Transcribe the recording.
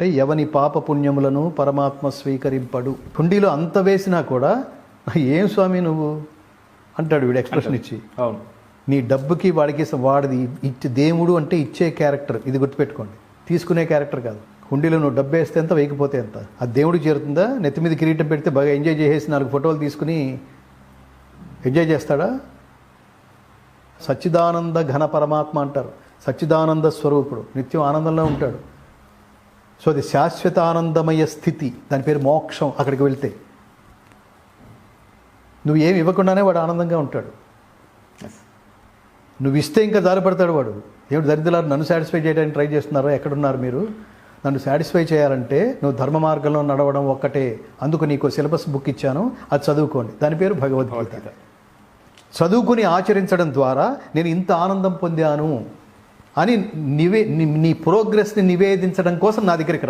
అంటే ఎవని పాప పుణ్యములను పరమాత్మ స్వీకరింపడు. హుండీలో అంత వేసినా కూడా ఏం స్వామి నువ్వు అంటాడు వీడు ఎక్స్ప్రెషన్ ఇచ్చి. అవును, నీ డబ్బుకి వాడిది ఇచ్చి దేవుడు అంటే ఇచ్చే క్యారెక్టర్, ఇది గుర్తుపెట్టుకోండి, తీసుకునే క్యారెక్టర్ కాదు. హుండీలో నువ్వు డబ్బు వేస్తే ఎంత, వేయకపోతే ఎంత, అది దేవుడికి చేరుతుందా? నెత్తి మీద కిరీటం పెడితే బాగా ఎంజాయ్ చేసేసి 4 ఫోటోలు తీసుకుని ఎంజాయ్ చేస్తాడా? సచ్చిదానంద ఘన పరమాత్మ అంటారు. సచ్చిదానంద స్వరూపుడు, నిత్యం ఆనందంలో ఉంటాడు. సో అది శాశ్వత ఆనందమయ స్థితి, దాని పేరు మోక్షం. అక్కడికి వెళ్తే నువ్వు ఏమి ఇవ్వకుండానే వాడు ఆనందంగా ఉంటాడు. నువ్వు ఇస్తే ఇంకా జారిపడతాడు వాడు. ఏమిటి దరిద్రులారు, నన్ను సాటిస్ఫై చేయడానికి ట్రై చేస్తున్నారో, ఎక్కడున్నారు మీరు? నన్ను సాటిస్ఫై చేయాలంటే నువ్వు ధర్మ మార్గంలో నడవడం ఒక్కటే. అందుకు నీకు సిలబస్ బుక్ ఇచ్చాను, అది చదువుకోండి. దాని పేరు భగవద్గీత. చదువుకుని ఆచరించడం ద్వారా నేను ఇంత ఆనందం పొందాను అని నీ ప్రోగ్రెస్ని నివేదించడం కోసం నా దగ్గరికి రా.